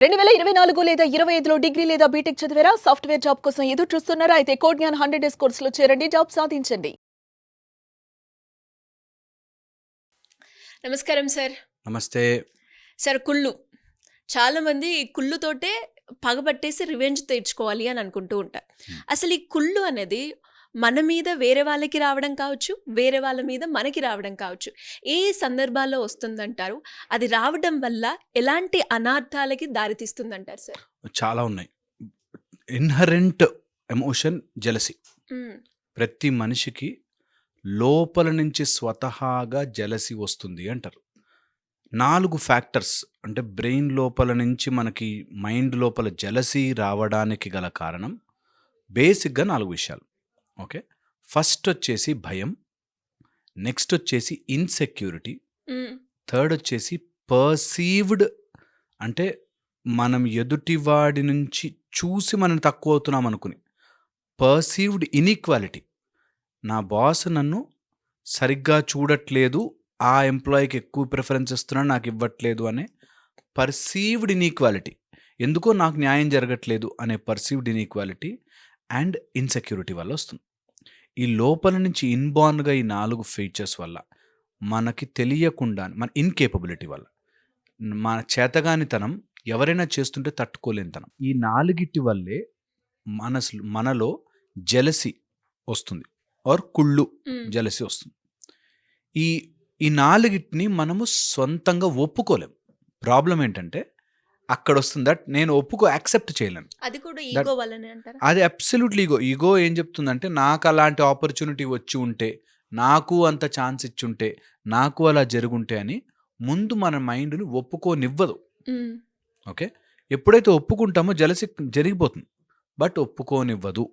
2024 లేదా 25లో డిగ్రీ లేదా బీటెక్ చదివారా? సాఫ్ట్‌వేర్ జాబ్ కోసం ఎదురు చూస్తున్నారా? అయితే కోడ్ జ్ఞాన్ 100 డేస్ కోర్సులో చేరండి. జాబ్ సాధించండి. నమస్కారం సార్. నమస్తే. సార్ కుళ్ళు. చాలామంది ఈ కుళ్ళుతోటే పగబట్టేసి రివెంజ్ తీర్చుకోవాలి అని అనుకుంటూ ఉంటారు. హ్మ్. అసలు ఈ కుళ్ళు అనేది మన మీద వేరే వాళ్ళకి రావడం కావచ్చు, వేరే వాళ్ళ మీద మనకి రావడం కావచ్చు. ఏ సందర్భాల్లో వస్తుందంటారు? అది రావడం వల్ల ఎలాంటి అనార్థాలకి దారితీస్తుందంటారు సార్? చాలా ఉన్నాయి. Inherent emotion jealousy. హ్మ్. ప్రతి మనిషికి లోపల నుంచి స్వతహాగా జెలసీ వస్తుంది అంటారు. 4 ఫ్యాక్టర్స్ అంటే బ్రెయిన్ లోపల నుంచి మనకి మైండ్ లోపల జెలసీ రావడానికి గల కారణం బేసిక్‌గా 4 విషయాలు. ఓకే. ఫస్ట్ వచ్చేసి భయం. నెక్స్ట్ వచ్చేసి ఇన్‌సెక్యూరిటీ. హ్మ్. థర్డ్ వచ్చేసి పర్సీవ్డ్ అంటే మనం ఎదుటివాడి నుంచి చూసి మనం తక్కువ అవుతున్నాం అనుకుని. Perceived inequality. నా బాస్ నన్ను సరిగ్గా చూడట్లేదు. ఆ ఎంప్లాయీకి ఎక్కువ ప్రిఫరెన్స్ ఇస్తున్నాడు. నాకు ఇవ్వట్లేదు అనే పర్సీవ్డ్ ఇనీక్వాలిటీ. ఎందుకో నాకు న్యాయం జరగట్లేదు అనే పర్సీవ్డ్ ఇనీక్వాలిటీ అండ్ ఇన్‌సెక్యూరిటీ వల్ల వస్తుంది. ఈ లోపల నుంచి ఇన్‌బార్న్‌గా ఈ 4 ఫీచర్స్ వల్ల మనకి తెలియకుండా మన ఇన్‌కేపబిలిటీ వల్ల మన చేతగానితనం ఎవరైనా చేస్తుంటే తట్టుకోలేనితనం. ఈ 4 వల్లే మనలో జెలసీ వస్తుంది. ఆర్ కుళ్ళు హ్మ్. జెలసీ వస్తుంది. ఈ ఈ 4 మనము సొంతంగా ఒప్పుకోలేం. ప్రాబ్లమ్ ఏంటంటే అక్కడొస్తుంది దట్ నేను యాక్సెప్ట్ చేయలేను. అది కూడా దట్ ఈగో వల్లనే అంటారా? అది అబ్సల్యూట్‌లీ ఈగో. ఈగో ఏం చెప్తుందంటే నాకు అలాంటి ఆపర్చునిటీ వచ్చి ఉంటే, నాకు అంత ఛాన్స్ ఇచ్చుంటే, నాకు అలా జరుగుంటే అని ముందు మన మైండ్‌ని ఒప్పుకోనివ్వదు. హ్మ్. ఓకే. ఎప్పుడైతే ఒప్పుకుంటామో జెలసీ జరిగిపోతుంది. బట్ ఒప్పుకోనివ్వదు.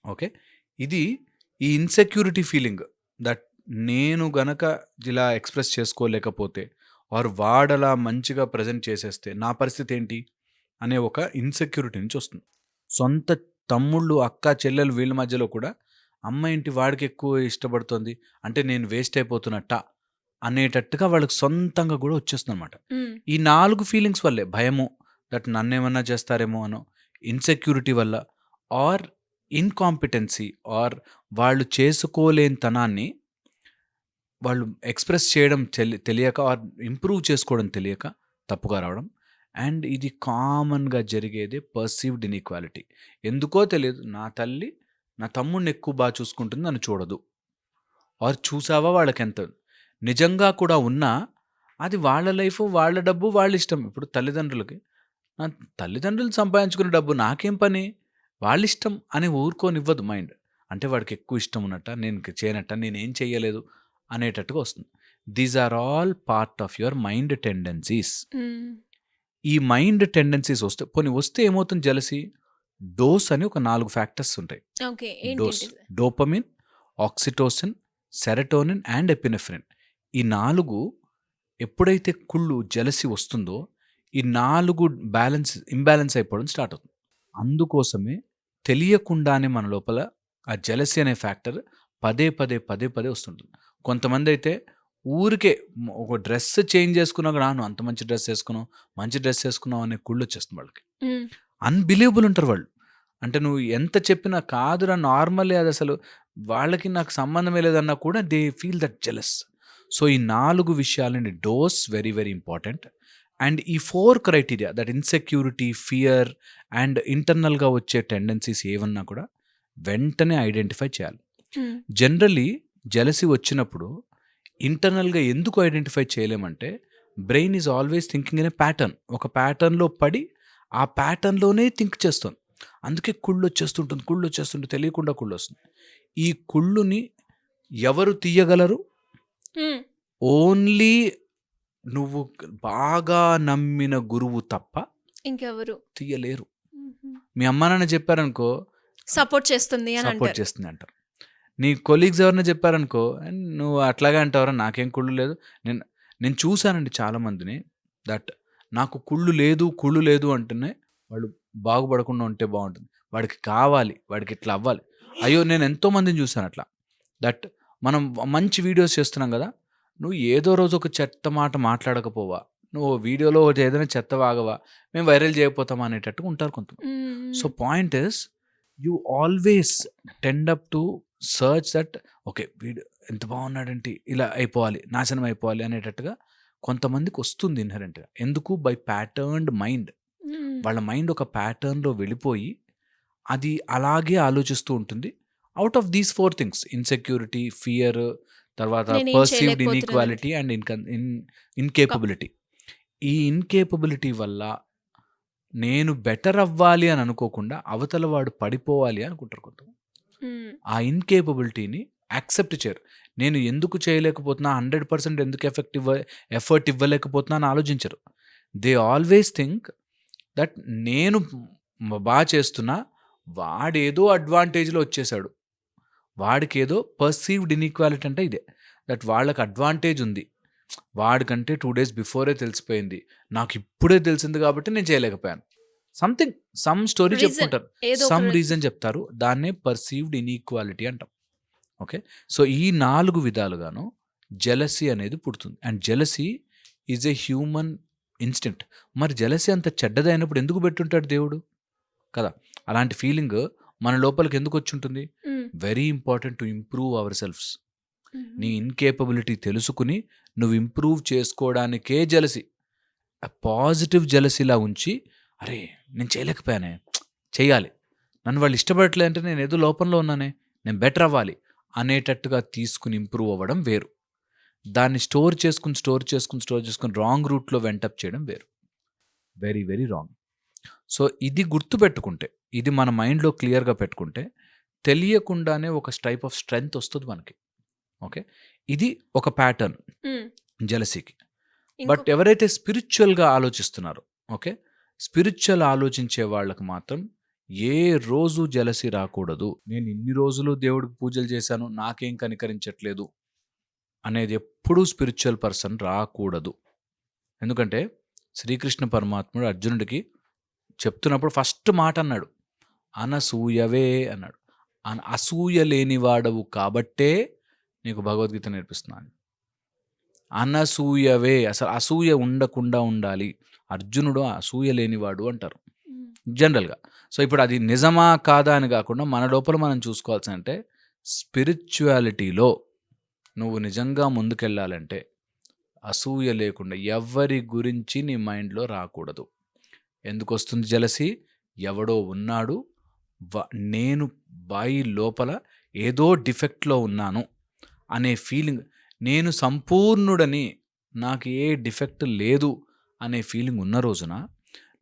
ఓకే. ఇది ఈ ఇన్‌సెక్యూరిటీ ఫీలింగ్ దట్ నేను గనక ఇలా ఎక్స్‌ప్రెస్ చేసుకోలేకపోతే ఆర్ వాడలా మంచిగా ప్రెజెంట్ చేసేస్తే నా పరిస్థితి ఏంటి? అనే ఒక ఇన్‌సెక్యూరిటీ నుంచి వస్తుంది. సొంత తమ్ముళ్ళు, అక్క, చెల్లెలు వీళ్ళ మధ్యలో కూడా అమ్మ ఏంటి వాడికి ఎక్కువ ఇష్టపడుతోంది. అంటే నేను వేస్ట్ అయిపోతున్నట్టా? అనేటట్టుగా వాళ్ళకి సొంతంగా కూడా వచ్చేస్తుందనమాట. హ్మ్. ఈ 4 ఫీలింగ్స్ వల్లే భయము దట్ నన్నేమన్నా చేస్తారేమో అనో, ఇన్‌సెక్యూరిటీ వల్ల ఆర్ ఇన్‌కాంపిటెన్సీ ఆర్ వాళ్ళు చేసుకోలేనితనాన్ని వాళ్ళు ఎక్స్‌ప్రెస్ చేయడం తెలియక ఆర్ ఇంప్రూవ్ చేసుకోవడం తెలియక తప్పుగా రావడం. అండ్ ఇది కామన్‌గా జరిగేదే పర్సీవ్డ్ ఇనీక్వాలిటీ. ఎందుకో తెలియదు నా తల్లి నా తమ్ముడిని ఎక్కువ చూసుకుంటుంది నన్ను చూడదు. ఆర్ చూసావా వాళ్ళకెంత నిజంగా కూడా ఉన్నా అది వాళ్ళ లైఫు, వాళ్ళ డబ్బు, వాళ్ళిష్టం. ఇప్పుడు తల్లిదండ్రులకి నా తల్లిదండ్రులు సంపాదించుకునే డబ్బు నాకేం పని? వాళ్ళిష్టం అని ఊరుకోనివ్వదు మైండ్. అంటే వాడికి ఎక్కువ ఇష్టం ఉన్నట్టా, నేను చేయనట్టా, నేనేం చెయ్యలేదు అనేటట్టుగా వస్తుంది. These are all part of your mind tendencies. Hmm. ఈ మైండ్ టెండెన్సీస్ వస్తే ఏమవుతుంది జెలసీ? డోస్ అని ఒక 4 ఫ్యాక్టర్స్ ఉంటాయి. ఓకే. డోస్, ఏంటేంటిది? Dopamine, oxytocin, serotonin and epinephrine. ఈ 4 ఎప్పుడైతే కుళ్ళు, జెలసీ వస్తుందో, ఈ 4 ఇంబాలెన్స్ అయిపోవడం స్టార్ట్ అవుతుంది. అందుకోసమే తెలియకుండానే మన లోపల ఆ జెలసీ అనే ఫ్యాక్టర్ పదే పదే వస్తుంటుంది. కొంతమందైతే ఊరికే ఒక డ్రెస్ చేంజ్ చేసుకున్నా కూడా, "నువ్వు అంత మంచి డ్రెస్ ఏసుకున్నావు, మంచి డ్రెస్ ఏసుకున్నావు" అనే కుళ్ళొచ్చేస్తుంది వాళ్ళకి. హ్మ్. అన్‌బిలీవబుల్ ఉంటారు వాళ్ళు. అంటే నువ్వు ఎంత చెప్పినా కాదురా నార్మలే అదసలు వాళ్ళకి నాకు సంబంధమే లేదన్నా కూడా they feel that jealous. So, ఈ 4 విషయాలండి డోస్ వెరీ ఇంపార్టెంట్. అండ్ ఈ 4 criteria that insecurity, fear and ఇంటర్నల్‌గా వచ్చే టెండెన్సీస్ ఏవన్నా కూడా వెంటనే ఐడెంటిఫై చేయాలి. హ్మ్. జనరల్లీ జెలసీ వచ్చినప్పుడు ఇంటర్నల్‌గా ఎందుకు ఐడెంటిఫై చేయలేమంటే brain is always thinking in a pattern. ఒక ప్యాటర్న్‌లో పడి ఆ ప్యాటర్న్‌లోనే థింక్ చేస్తాం. అందుకే కుళ్ళొచ్చేస్తుంటే తెలియకుండా కుళ్ళొస్తుంది. ఈ కుళ్ళుని ఎవరు తీయగలరు? హ్మ్. ఓన్లీ నువ్వు బాగా నమ్మిన గురువు తప్ప ఇంకెవరు? తీయలేరు. హుహు. మీ అమ్మానాన్న చెప్పారనుకో సపోర్ట్ చేస్తుంది అని సపోర్ట్ అంటారు. చేస్తుంది అంటారు. నీ కొలీగ్స్ ఎవరైనా చెప్పారనుకో, "నువ్వు అట్లాగే అంటావురా నాకేం కుళ్ళు లేదు." నేను నేను చూసానండి చాలామందిని దట్ నాకు కుళ్ళు లేదు అంటేనే వాళ్ళు బాగుపడకుండా ఉంటే బావుంటుంది. వాడికి కావాలి, వాడికి ఇట్లా అవ్వాలి. అయ్యో! నేను ఎంతో మందిని చూసాను అట్లా. దట్ మనం మంచి వీడియోస్ చేస్తున్నాం గదా! నువ్వు ఏదో రోజు ఒక చెత్త మాట మాట్లాడకపోవా? నువ్వు వీడియోలో ఒకటి ఏదైనా చెత్త వాగవా, మేము వైరల్ చేయకపోతామా అనేటట్టుగా ఉంటారు కొంతమంది. So point is you always tend up to search that okay వీడు ఎంత బాగున్నాడంటే ఇలా అయిపోవాలి, నాశనం అయిపోవాలి అనేటట్టుగా కొంతమందికి వస్తుంది ఇన్హరెంట్గా. ఎందుకు? By patterned mind. వాళ్ళ మైండ్ ఒక ప్యాటర్న్లో వెళ్ళిపోయి అది అలాగే ఆలోచిస్తూ ఉంటుంది. Out of these 4 things, insecurity, fear, తర్వాత నేనేం పర్సీవ్డ్ చేయలేకపోతున్నానని. Inequality and incapability. ఈ ఇన్కేపబిలిటీ వల్ల నేను బెటర్ అవ్వాలి అని అనుకోకుండా అవతల వాడు పడిపోవాలి అనుకుంటారు కొంతమంది. ఆ ఇన్కేపబిలిటీని యాక్సెప్ట్ చేయరు. నేను ఎందుకు చేయలేకపోతున్నా, 100% ఎందుకు ఎఫర్ట్ ఇవ్వలేకపోతున్నా అని ఆలోచించరు. దే ఆల్వేస్ థింక్ దట్ నేను బాగా చేస్తున్నా, వాడేదో అడ్వాంటేజ్లో వచ్చేసాడు, వాడికి ఏదో పర్సీవ్డ్ ఇన్ఈక్వాలిటీ అంటే ఇదే, దట్ వాళ్ళకి అడ్వాంటేజ్ ఉంది, వాడికంటే 2 days బిఫోరే తెలిసిపోయింది, నాకు ఇప్పుడే తెలిసింది కాబట్టి నేను చేయలేకపోయాను. సంథింగ్ సమ్ స్టోరీ రీజన్ చెప్పుకుంటారు, ఏదో ఒక సమ్ రీజన్ చెప్తారు, దాన్నే పర్సీవ్డ్ ఇన్ఈక్వాలిటీ అంటాం. ఓకే, సో ఈ 4 విధాలుగాను జెలసీ అనేది పుడుతుంది. And jealousy is a human instinct. మరి జెలసీ అంత చెడ్డదైనప్పుడు ఎందుకు పెట్టుంటాడు దేవుడు కదా? అలాంటి ఫీలింగ్ మన లోపలికి ఎందుకు వచ్చి ఉంటుంది? Very important to improve our selfs. నీ ఇన్కేపబిలిటీ తెలుసుకుని నువ్వు ఇంప్రూవ్ చేసుకోవడానికే జెలసీ. పాజిటివ్ జెలసీలా ఉంచి, అరే నేను చేయలేకపోయానే, చేయాలి, నన్ను వాళ్ళు ఇష్టపడట్లే అంటే నేను ఏదో లోపంలో ఉన్నానే, నేను బెటర్ అవ్వాలి అనేటట్టుగా తీసుకుని ఇంప్రూవ్ అవ్వడం వేరు. దాన్ని స్టోర్ చేసుకుని రాంగ్ రూట్లో వెంటప్ చేయడం వేరు. Very very wrong. సో ఇది గుర్తుపెట్టుకుంటే, ఇది మన మైండ్లో క్లియర్గా పెట్టుకుంటే తెలియకుండానే ఒక టైప్ ఆఫ్ స్ట్రెంగ్త్ వస్తుంది మనకి. ఓకే, ఇది ఒక ప్యాటర్న్ జెలసీకి. బట్ ఎవరైతే స్పిరిచువల్గా ఆలోచిస్తున్నారో, ఓకే, స్పిరిచువల్ ఆలోచించే వాళ్ళకి మాత్రం ఏ రోజు జెలసీ రాకూడదు. నేను ఇన్ని రోజులు దేవుడికి పూజలు చేశాను, నాకేం కనికరించట్లేదు అనేది ఎప్పుడూ స్పిరిచువల్ పర్సన్ రాకూడదు. ఎందుకంటే శ్రీకృష్ణ పరమాత్ముడు అర్జునుడికి చెప్తున్నప్పుడు ఫస్ట్ మాట అన్నాడు, అనసూయవే అన్నాడు. అసూయ లేనివాడవు కాబట్టే నీకు భగవద్గీత నేర్పిస్తున్నాను. అనసూయవే, అసలు అసూయ ఉండకుండా ఉండాలి. అర్జునుడు అసూయ లేనివాడు అంటారు జనరల్గా. సో ఇప్పుడు అది నిజమా కాదా అని కాకుండా మన లోపల మనం చూసుకోవాల్సి అంటే, స్పిరిచువాలిటీలో నువ్వు నిజంగా ముందుకెళ్ళాలంటే అసూయ లేకుండా ఎవరి గురించి నీ మైండ్లో రాకూడదు. ఎందుకు వస్తుంది జెలసీ? ఎవడో ఉన్నాడు, నేను బాయి లోపల ఏదో డిఫెక్ట్లో ఉన్నాను అనే ఫీలింగ్, నేను సంపూర్ణుడని, నాకు ఏ డిఫెక్ట్ లేదు అనే ఫీలింగ్ ఉన్న రోజున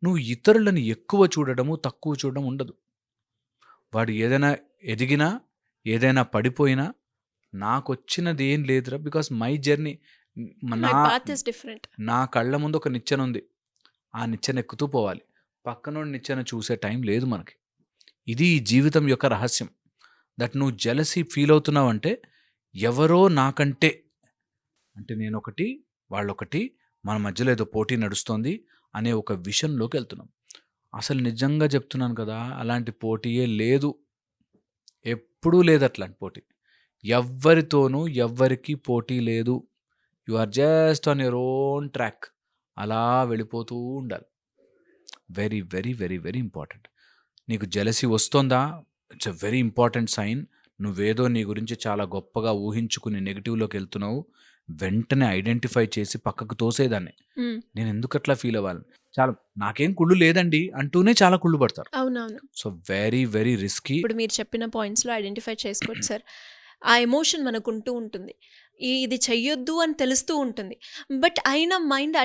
నువ్వు ఇతరులను ఎక్కువ చూడడము, తక్కువ చూడడం ఉండదు. వాడు ఏదైనా ఎదిగినా, ఏదైనా పడిపోయినా నాకు వచ్చినది ఏం లేదురా, బికాస్ మై జర్నీ, నా కళ్ళ ముందు ఒక నిచ్చెన ఉంది, ఆ నిచ్చెన ఎక్కుతూ పోవాలి, పక్కనోడి నిచ్చెన చూసే టైం లేదు మనకి. ఇది ఈ జీవితం యొక్క రహస్యం. దట్ నువ్వు జెలసీ ఫీల్ అవుతున్నావు అంటే ఎవరో నాకంటే, అంటే నేనొకటి వాళ్ళొకటి, మన మధ్యలో ఏదో పోటీ నడుస్తోంది అనే ఒక విషన్లోకి వెళ్తున్నాం. అసలు నిజంగా చెప్తున్నాను కదా, అలాంటి పోటీయే లేదు, ఎప్పుడూ లేదు అట్లాంటి పోటీ. ఎవ్వరితోనూ ఎవ్వరికి పోటీ లేదు. You are just on your own track, అలా వెళ్ళిపోతూ ఉండాలి. Very very very very important. నీకు జెలసీ వస్తుందా, it's a very important sign. నువ్వేదో నీ గురించి చాలా గొప్పగా ఊహించుకుని నెగిటివ్లోకి వెళ్తున్నావు. వెంటనే ఐడెంటిఫై చేసి పక్కకు తోసేదాన్ని. నేను ఎందుకు అట్లా ఫీల్ అవ్వాలి, చాలా నాకేం కుళ్ళు లేదండి అంటూనే చాలా కుళ్ళు పడతారు. అవునవును. So very very risky. ఇప్పుడు మీరు చెప్పిన పాయింట్స్లో ఐడెంటిఫై చేసుకోవచ్చు సార్. ఆ ఎమోషన్ మనకుంటూ ఉంటుంది, ఇది చెయ్యొద్దు అని తెలుస్తూ ఉంటుంది, బట్ అయినా మైండ్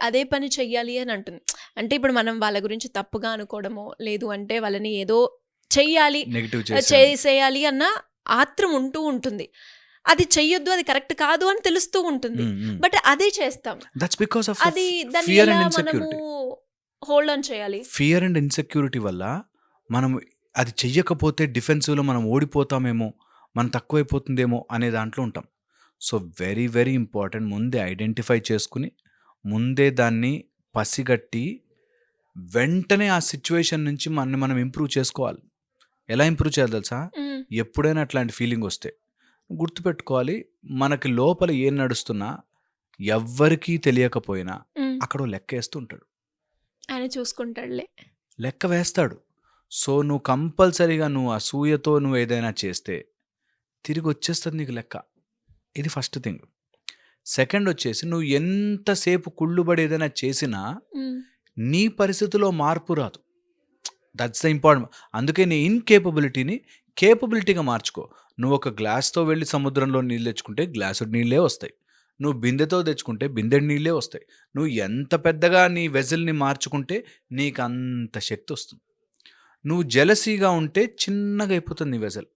అదే పని చెయ్యాలి అని అంటుంది. అంటే ఇప్పుడు మనం వాళ్ళ గురించి తప్పుగా అనుకోవడమో, లేదు అంటే వాళ్ళని ఏదో చెయ్యాలి, నెగిటివ్ చేసేయాలి అన్న ఆత్రం ఉంటూ ఉంటుంది. అది చెయ్యొద్దు, అది కరెక్ట్ కాదు అని తెలుస్తూ ఉంటుంది, బట్ అదే చేస్తాం. దట్స్ బికాజ్ ఆఫ్ అది దాన్ని ఫియర్ ఎలా అండ్ మనము ఇన్సెక్యూరిటీ. హోల్డ్ ఆన్ చేయాలి? ఫియర్ అండ్ ఇన్సెక్యూరిటీ వల్ల మనం అది చెయ్యకపోతే డిఫెన్సివ్లో మనం ఓడిపోతామేమో, మనం తక్కువైపోతుందేమో అనే దాంట్లో ఉంటాం. సో వెరీ వెరీ ఇంపార్టెంట్, ముందే ఐడెంటిఫై చేసుకుని, ముందే దాన్ని పసిగట్టి, వెంటనే ఆ సిచ్యువేషన్ నుంచి మనం ఇంప్రూవ్ చేసుకోవాలి. ఎలా ఇంప్రూవ్ చేయాలి తెలుసా? ఎప్పుడైనా అట్లాంటి ఫీలింగ్ వస్తే గుర్తుపెట్టుకోవాలి, మనకి లోపల ఏం నడుస్తున్నా ఎవ్వరికీ తెలియకపోయినా అక్కడో లెక్కేస్తూ ఉంటాడు. ఆయన చూసుకుంటాడులే. లెక్క వేస్తాడు. సో, నువ్వు కంపల్సరీగా నువ్వు అసూయతో నువ్వేదైనా చేస్తే తిరిగొచ్చేస్తది నీకు లెక్క. ఇది ఫస్ట్ థింగ్. సెకండొచ్చేసి నువ్వు ఎంతసేపు కుళ్ళుబడి ఏదైనా చేసినా హ్మ్. నీ పరిస్థితిలో మార్పు రాదు. That's the important. అందుకే నీ ఇన్‌కేపబిలిటీని కేపబిలిటీగా మార్చుకో. నువ్వొక గ్లాస్‌తో వెళ్లి సముద్రంలో నీళ్ళు తెచ్చుకుంటే గ్లాసుడు నీళ్ళే వస్తాయి. నువ్వు బిందెతో తెచ్చుకుంటే బిందెడు నీళ్ళే వస్తాయి. నువ్వు ఎంత పెద్దగా నీ వెసెల్‌ని మార్చుకుంటే నీకంత శక్తొస్తుంది. నువ్వు జెలసీగా ఉంటే చిన్నగా అయిపోతుంది నీ వెసెల్.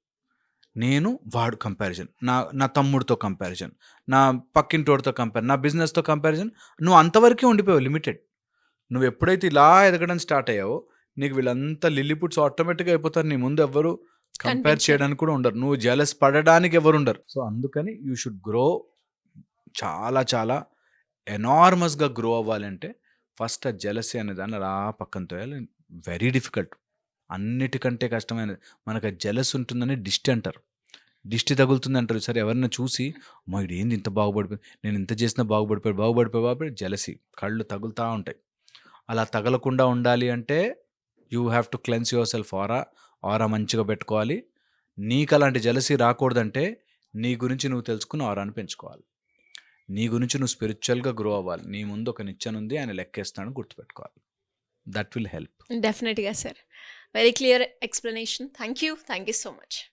వాడు కంపారిజన్. నా నా తమ్ముడితో కంపారిజన్. నా పక్కింటోడితో నా బిజినెస్‌తో కంపారిజన్. నువ్వు అంతవరకే ఉండిపోయావు లిమిటెడ్. నువ్వెప్పుడైతే ఇలా ఎదగడం స్టార్ట్ అయ్యావో, నీకు వీళ్ళంతా లిల్లీపుట్స్ ఆటోమేటిక్‌గా అయిపోతారు. నీ ముందు ఎవ్వరు కంపేర్ కనిపించరు. చేయడానికి కూడా ఉండరు. నువ్వు జెలస్ పడడానికి ఎవరుండరు. సో, అందుకని యూ షుడ్ గ్రో. చాలా చాలా ఎనార్మస్‌గా గ్రో అవ్వాలంటే ఫస్ట్ ఆ జెలసీ అనే దాన్ని అలా పక్కన తోయాలి. Very difficult. అన్నిటికంటే కష్టమైనది. మనకు ఆ జెలస్ ఉంటుందని దిష్టి అంటారు. దిష్టి తగులుతుందంటారు. సరే ఎవరైనా చూసి అమ్మా! ఈడేంది ఇంత బాగుపడిపోయాడు. నేను ఇంత చేసినా బాగుపడిపోయాడు జెలసీ. కళ్ళు తగులుతా ఉంటాయి. అలా తగలకుండా ఉండాలి అంటే you have to cleanse yourself aura మంచిగా పెట్టుకోవాలి. నీకు అలాంటి జెలసీ రాకూడదంటే నీ గురించి నువ్వు తెలుసుకుని ఆరాని పెంచుకోవాలి. నీ గురించి నువ్వు స్పిరిచువల్‌గా గ్రో అవ్వాలి. నీ ముందు ఒక నిచ్చెనుంది. ఆయన లెక్కేస్తాడని గుర్తుపెట్టుకోవాలి. That will help. డెఫినెట్‌గా sir. Very clear explanation. Thank you so much.